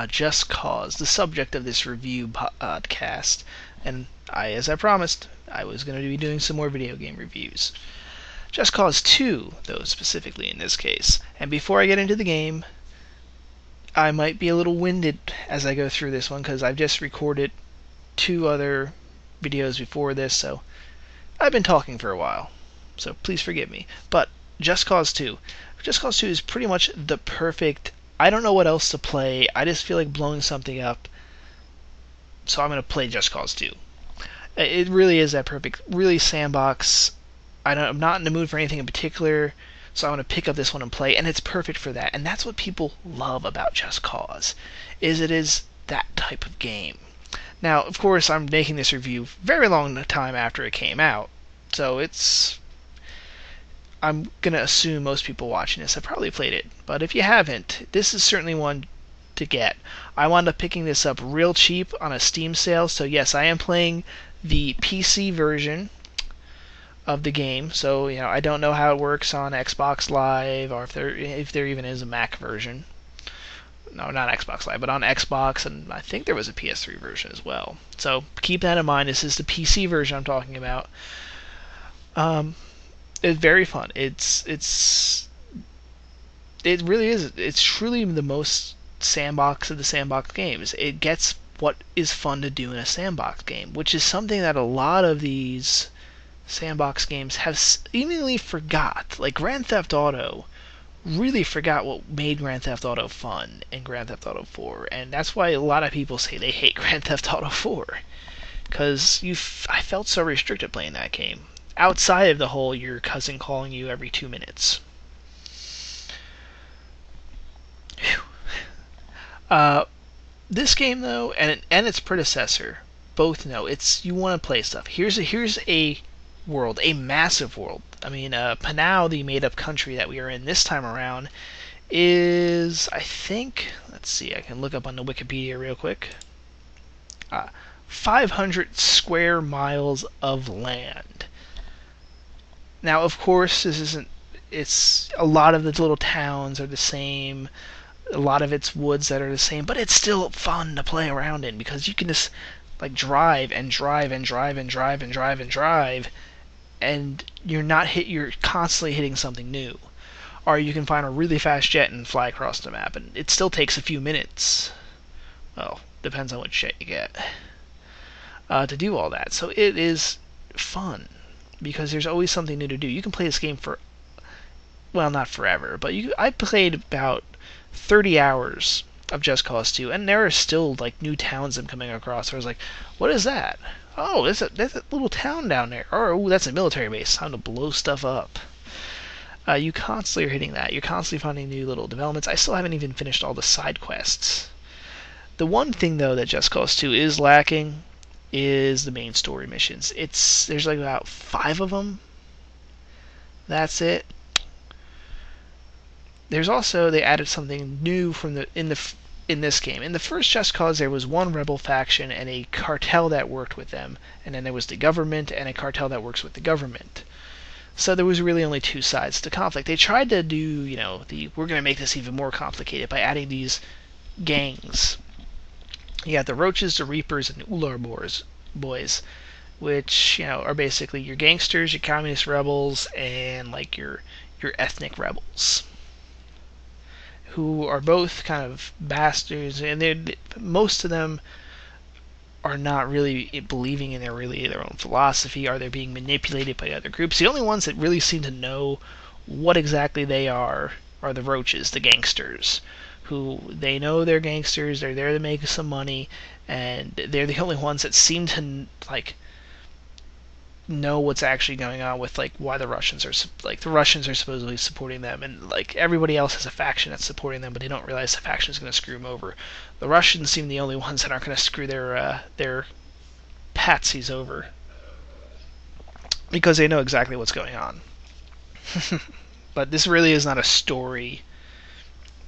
Just Cause, the subject of this review podcast. And as I promised, I was going to be doing some more video game reviews. Just Cause 2, though, specifically in this case. And before I get into the game, I might be a little winded as I go through this one, because I've just recorded 2 other videos before this, so I've been talking for a while. So please forgive me. But Just Cause 2. Just Cause 2 is pretty much the perfect... I don't know what else to play. I just feel like blowing something up. So I'm going to play Just Cause 2. It really is that perfect. Really sandbox. I'm not in the mood for anything in particular. So I want to pick up this one and play. And it's perfect for that. And that's what people love about Just Cause. It is that type of game. Now, of course, I'm making this review very long time after it came out. So I'm going to assume most people watching this have probably played it. But if you haven't, this is certainly one to get. I wound up picking this up real cheap on a Steam sale. So yes, I am playing the PC version of the game. So, I don't know how it works on Xbox Live, or if there even is a Mac version. No, not Xbox Live, but on Xbox, and I think there was a PS3 version as well. So keep that in mind. This is the PC version I'm talking about. It's very fun. It really is. It's truly the most sandbox of the sandbox games. It gets what is fun to do in a sandbox game, which is something that a lot of these sandbox games have seemingly forgot. Like Grand Theft Auto really forgot what made Grand Theft Auto fun in Grand Theft Auto 4, and that's why a lot of people say they hate Grand Theft Auto 4, because I felt so restricted playing that game. Outside of the whole your cousin calling you every 2 minutes. This game, though, and its predecessor, both know you want to play stuff. Here's a world, a massive world. I mean, Panau, the made-up country that we are in this time around, is, I think, let's see, I can look up on the Wikipedia real quick. 500 square miles of land. Now, of course, it's a lot of the little towns are the same, a lot of it's woods that are the same, but it's still fun to play around in, because you can just, drive and drive and drive and drive and drive and drive, and you're constantly hitting something new. Or you can find a really fast jet and fly across the map, and it still takes a few minutes. Well, depends on what jet you get. To do all that. So it is fun, because there's always something new to do. You can play this game for, well, not forever, but I played about 30 hours of Just Cause 2, and there are still new towns I'm coming across. I was like, what is that? Oh, there's a little town down there. Oh, that's a military base. Time to blow stuff up. You constantly are hitting that. You're constantly finding new little developments. I still haven't even finished all the side quests. The one thing, though, that Just Cause 2 is lacking is the main story missions. There's about 5 of them. That's it. There's also, they added something new in this game. In the first Just Cause, there was one rebel faction and a cartel that worked with them, and then there was the government and a cartel that works with the government. So there was really only 2 sides to conflict. They tried to do, we're going to make this even more complicated by adding these gangs. You got the Roaches, the Reapers, and the Ular Boys, which, are basically your gangsters, your communist rebels, and your ethnic rebels, who are both kind of bastards, and most of them are not really believing in their own philosophy, or they're being manipulated by other groups. The only ones that really seem to know what exactly they are the Roaches, the gangsters, who they know they're gangsters, they're there to make some money, and they're the only ones that seem to know what's actually going on with why the Russians are supposedly supporting them, and everybody else has a faction that's supporting them, but they don't realize the faction is going to screw them over. The Russians seem the only ones that aren't going to screw their patsies over, because they know exactly what's going on. But this really is not a story.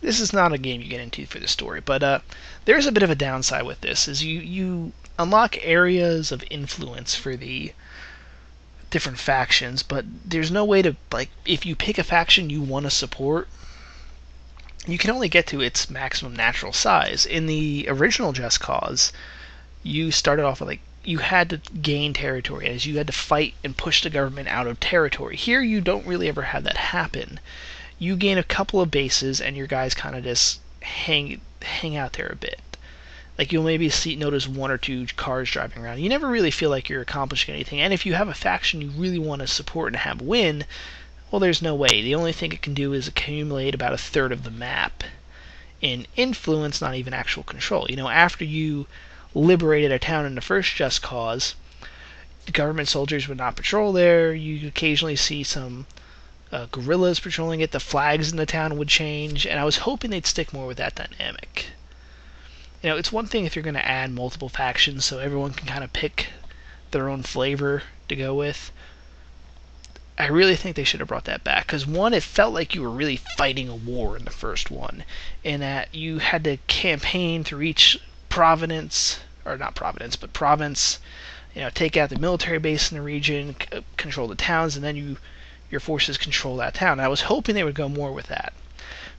This is not a game you get into for the story, but there's a bit of a downside with this, is you unlock areas of influence for the different factions, but there's no way to, if you pick a faction you want to support, you can only get to its maximum natural size. In the original Just Cause, you started off with, like, you had to gain territory as you had to fight and push the government out of territory. Here you don't really ever have that happen. You gain a couple of bases and your guys kind of just hang out there a bit. Like, you'll maybe notice one or two cars driving around. You never really feel like you're accomplishing anything. And if you have a faction you really want to support and have win, well, there's no way. The only thing it can do is accumulate about a third of the map in influence, not even actual control. After you liberated a town in the first Just Cause, the government soldiers would not patrol there. You occasionally see some guerrillas patrolling it. The flags in the town would change, and I was hoping they'd stick more with that dynamic. It's one thing if you're going to add multiple factions so everyone can kind of pick their own flavor to go with. I really think they should have brought that back, because one, it felt like you were really fighting a war in the first one, in that you had to campaign through each province, take out the military base in the region, control the towns, and then your forces control that town. And I was hoping they would go more with that,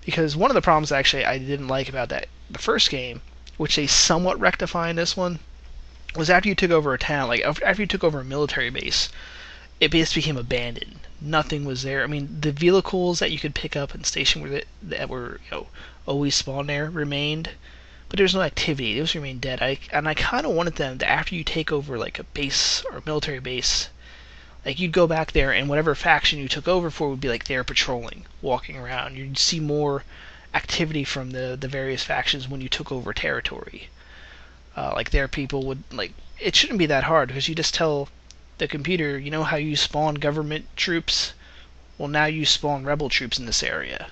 because one of the problems actually I didn't like about the first game, which they somewhat rectify in this one, was after you took over a town, like after you took over a military base, it just became abandoned. Nothing was there. I mean, the vehicles that you could pick up and station that were always spawned there remained, but there's no activity. Those remained dead. I kind of wanted them to, after you take over like a base or a military base, like you'd go back there and whatever faction you took over for would be like there patrolling, walking around. You'd see more activity from the various factions when you took over territory. Like their people would, like, it shouldn't be that hard, because you just tell the computer, how you spawn government troops? Well, now you spawn rebel troops in this area.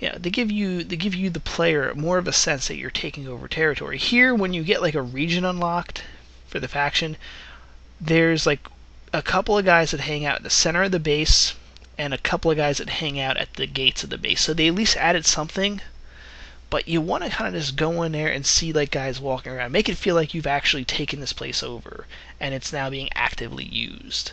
They give you the player more of a sense that you're taking over territory. Here, when you get like a region unlocked for the faction, there's like a couple of guys that hang out at the center of the base and a couple of guys that hang out at the gates of the base. So they at least added something, but you want to kind of just go in there and see like guys walking around. Make it feel like you've actually taken this place over and it's now being actively used.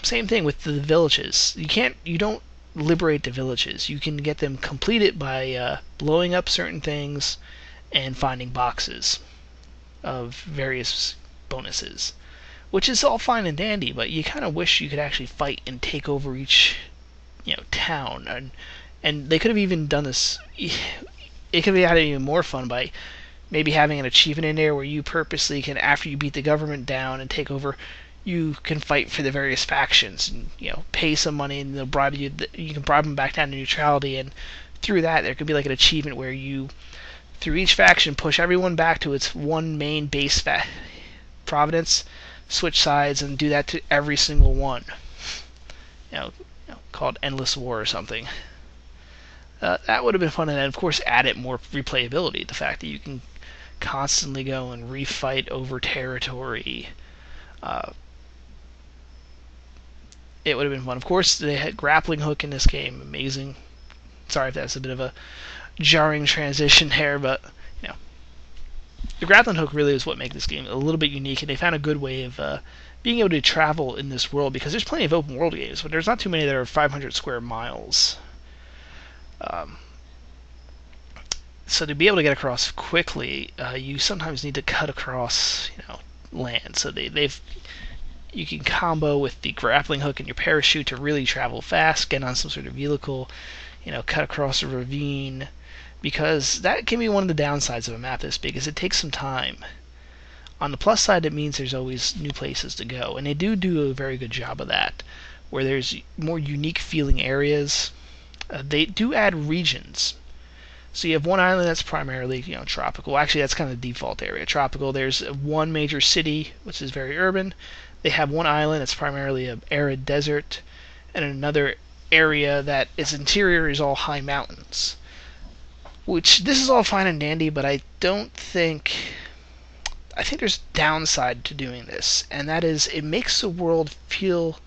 Same thing with the villages. You don't liberate the villages. You can get them completed by blowing up certain things and finding boxes of various bonuses, which is all fine and dandy, but you kind of wish you could actually fight and take over each town. And they could have even done this. It could have had even more fun by maybe having an achievement in there where you purposely can, after you beat the government down and take over, you can fight for the various factions and pay some money and they'll bribe you. You can bribe them back down to neutrality, and through that there could be like an achievement where you, through each faction, push everyone back to its one main base providence, switch sides, and do that to every single one. Called Endless War or something. That would have been fun, and then of course added more replayability. The fact that you can constantly go and refight over territory. It would have been fun. Of course, they had grappling hook in this game. Amazing. Sorry if that's a bit of a jarring transition there, but the grappling hook really is what makes this game a little bit unique, and they found a good way of being able to travel in this world, because there's plenty of open world games, but there's not too many that are 500 square miles. So to be able to get across quickly, you sometimes need to cut across, land. So you can combo with the grappling hook and your parachute to really travel fast, get on some sort of vehicle, cut across a ravine, because that can be one of the downsides of a map this big, is it takes some time. On the plus side, it means there's always new places to go, and they do a very good job of that, where there's more unique feeling areas. They do add regions. So you have one island that's primarily, tropical. Actually, that's kind of the default area, tropical. There's one major city, which is very urban. They have one island that's primarily an arid desert, and another area that its interior is all high mountains. Which, this is all fine and dandy, but I think there's a downside to doing this, and that is it makes the world feel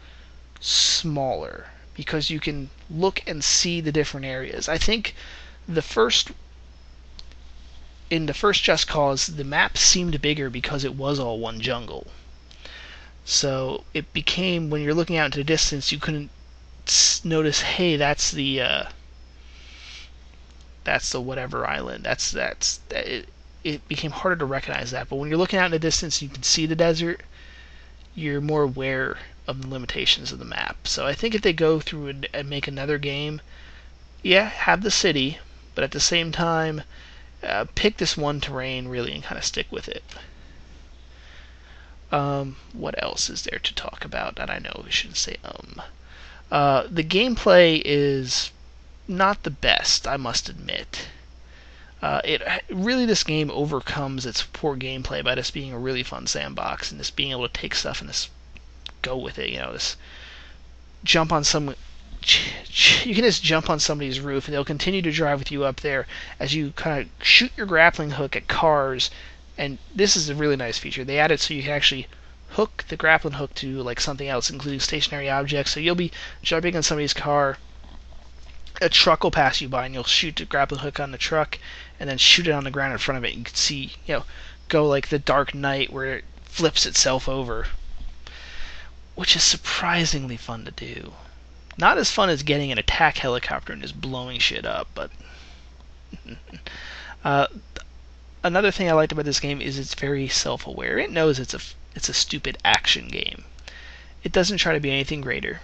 smaller, because you can look and see the different areas. I think in the first Just Cause, the map seemed bigger because it was all one jungle. So it became, when you're looking out into the distance, you couldn't notice, hey, that's the That's the whatever island. It became harder to recognize that. But when you're looking out in the distance, you can see the desert. You're more aware of the limitations of the map. So I think if they go through and make another game, yeah, have the city, but at the same time, pick this one terrain really and kind of stick with it. What else is there to talk about? And I know we shouldn't say the gameplay is not the best, I must admit. It really, this game overcomes its poor gameplay by just being a really fun sandbox and just being able to take stuff and just go with it. This jump on some. You can just jump on somebody's roof and they'll continue to drive with you up there as you kind of shoot your grappling hook at cars. And this is a really nice feature. They added so you can actually hook the grappling hook to like something else, including stationary objects. So you'll be jumping on somebody's car, a truck will pass you by, and you'll shoot the grappling hook on the truck, and then shoot it on the ground in front of it. You can see, go like the Dark Knight where it flips itself over, which is surprisingly fun to do. Not as fun as getting an attack helicopter and just blowing shit up, but another thing I liked about this game is it's very self-aware. It knows it's a stupid action game. It doesn't try to be anything greater.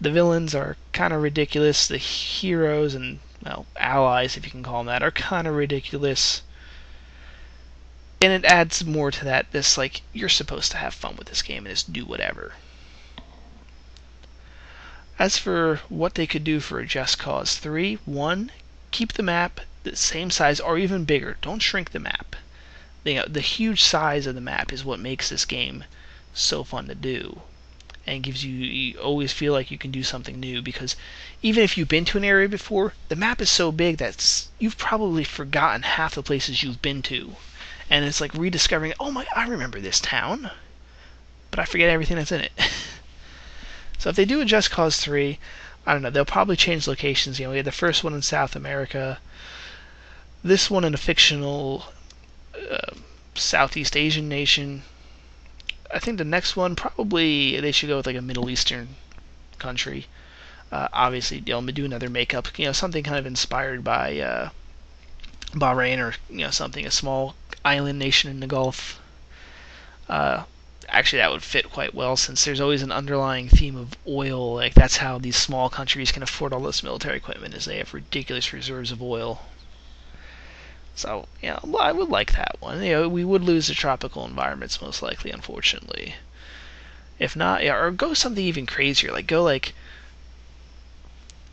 The villains are kind of ridiculous. The heroes and, allies, if you can call them that, are kind of ridiculous. And it adds more to that. This, you're supposed to have fun with this game and just do whatever. As for what they could do for a Just Cause 3, 1, keep the map the same size or even bigger. Don't shrink the map. The huge size of the map is what makes this game so fun to do. And gives you always feel like you can do something new, because even if you've been to an area before, the map is so big that you've probably forgotten half the places you've been to, and it's like rediscovering, I remember this town, but I forget everything that's in it. So if they do a Just Cause 3, I don't know, they'll probably change locations. We had the first one in South America, this one in a fictional Southeast Asian nation. I think the next one, probably they should go with a Middle Eastern country. Obviously, do another makeup, something kind of inspired by Bahrain or something, a small island nation in the Gulf. Actually, that would fit quite well, since there's always an underlying theme of oil. That's how these small countries can afford all this military equipment, is they have ridiculous reserves of oil. So, I would like that one. We would lose the tropical environments most likely, unfortunately. If not, or go something even crazier. Go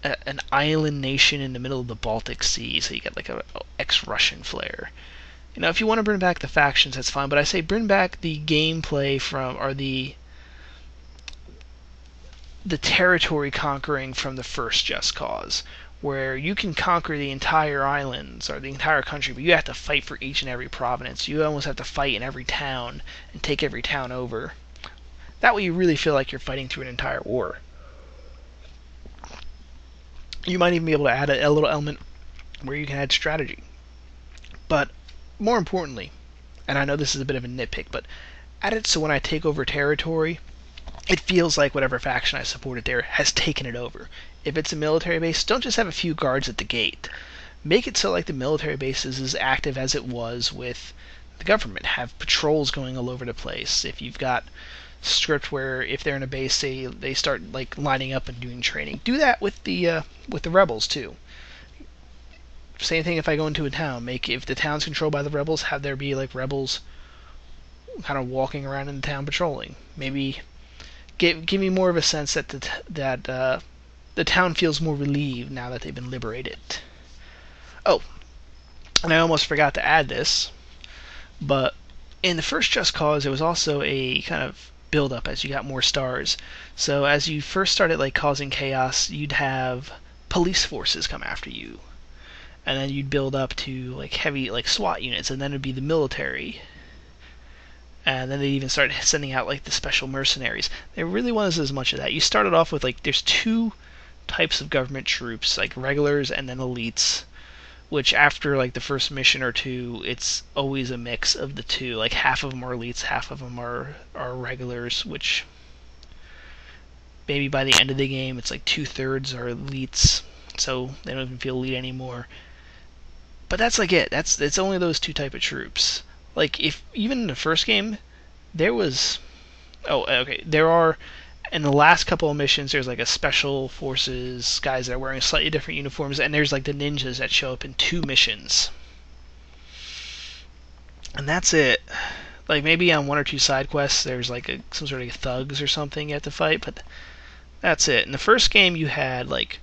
an island nation in the middle of the Baltic Sea, so you get a ex-Russian flair. If you want to bring back the factions, that's fine. But I say bring back the gameplay or the territory conquering from the first Just Cause, where you can conquer the entire islands or the entire country, but you have to fight for each and every province. You almost have to fight in every town and take every town over. That way you really feel like you're fighting through an entire war. You might even be able to add a little element where you can add strategy. But more importantly, and I know this is a bit of a nitpick, but add it so when I take over territory, it feels like whatever faction I supported there has taken it over. If it's a military base, don't just have a few guards at the gate. Make it so the military base is as active as it was with the government. Have patrols going all over the place. If you've got script where if they're in a base, they start lining up and doing training. Do that with the rebels too. Same thing if I go into a town. If the town's controlled by the rebels, have there be rebels kind of walking around in the town patrolling. Maybe give me more of a sense that the town feels more relieved now that they've been liberated. Oh, and I almost forgot to add this, but in the first Just Cause, there was also a kind of build-up as you got more stars. So as you first started causing chaos, you'd have police forces come after you, and then you'd build up to heavy SWAT units, and then it'd be the military. And then they even started sending out the special mercenaries. There really wasn't as much of that. You started off with there's two types of government troops, regulars and then elites, which after the first mission or two, it's always a mix of the two. Half of them are elites, half of them are regulars, which maybe by the end of the game it's 2/3 are elites, so they don't even feel elite anymore. But that's like it. It's only those two type of troops. Like if even in the first game, there was okay, there are in the last couple of missions. There's like a special forces guys that are wearing slightly different uniforms, and there's like the ninjas that show up in 2 missions, and that's it. Like maybe on 1 or 2 side quests, there's like some sort of thugs or something you have to fight, but that's it. In the first game, you had like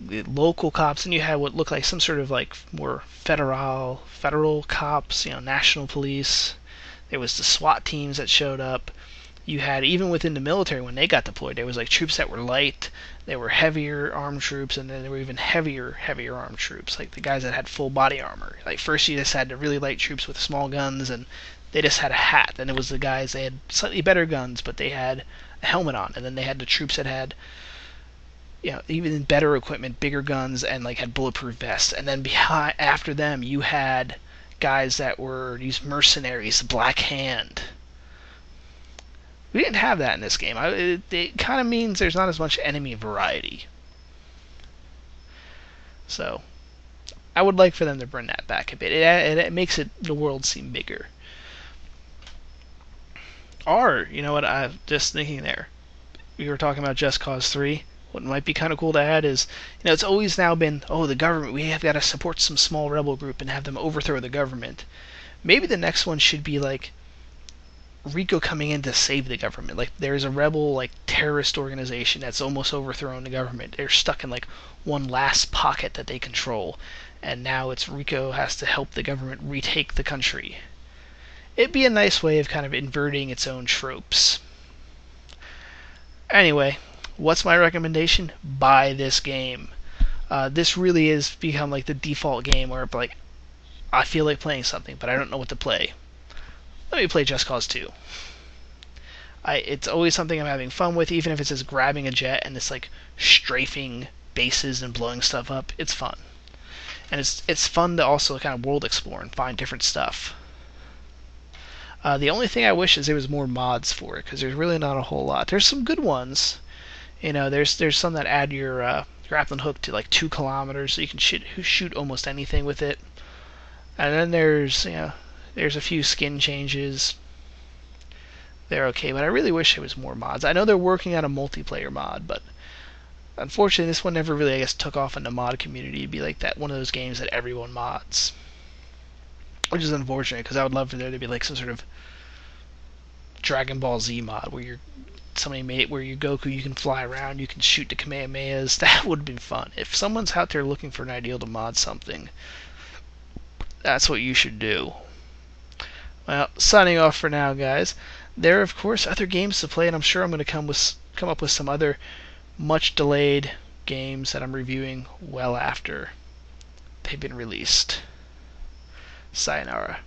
the local cops, and you had what looked like some sort of like more federal cops, national police. There was the SWAT teams that showed up. You had even within the military when they got deployed, there was like troops that were light, there were heavier armed troops, and then there were even heavier armed troops, like the guys that had full body armor. Like first you just had the really light troops with small guns, and they just had a hat. Then it was the guys they had slightly better guns, but they had a helmet on, and then they had the troops that had even better equipment, bigger guns, and like had bulletproof vests. And then after them, you had guys that were these mercenaries, the Black Hand. We didn't have that in this game. It kind of means there's not as much enemy variety. So, I would like for them to bring that back a bit. It makes the world seem bigger. Or, you know what, I'm just thinking there. We were talking about Just Cause 3. What might be kind of cool to add is, it's always now been, the government, we have got to support some small rebel group and have them overthrow the government. Maybe the next one should be like Rico coming in to save the government. Like there's a rebel like terrorist organization that's almost overthrown the government. They're stuck in like one last pocket that they control, and now it's Rico has to help the government retake the country. It'd be a nice way of kind of inverting its own tropes. Anyway, what's my recommendation? Buy this game. This really has become like the default game where like I feel like playing something, but I don't know what to play. Let me play Just Cause 2. It's always something I'm having fun with, even if it's just grabbing a jet and it's like strafing bases and blowing stuff up. It's fun. And it's fun to also kind of world explore and find different stuff. The only thing I wish is there was more mods for it, because there's really not a whole lot. There's some good ones. There's some that add your grappling hook to like 2 kilometers, so you can shoot almost anything with it. And then there's a few skin changes. They're okay, but I really wish there was more mods. I know they're working on a multiplayer mod, but unfortunately this one never really, I guess, took off in the mod community. It'd be like that one of those games that everyone mods, which is unfortunate, because I would love for there to be like some sort of Dragon Ball Z mod where somebody made it where you Goku, you can fly around, you can shoot the Kamehamehas. That would have been fun. If someone's out there looking for an idea to mod something, that's what you should do. Well, signing off for now, guys. There are, of course, other games to play, and I'm sure I'm going to come up with some other much delayed games that I'm reviewing well after they've been released. Sayonara.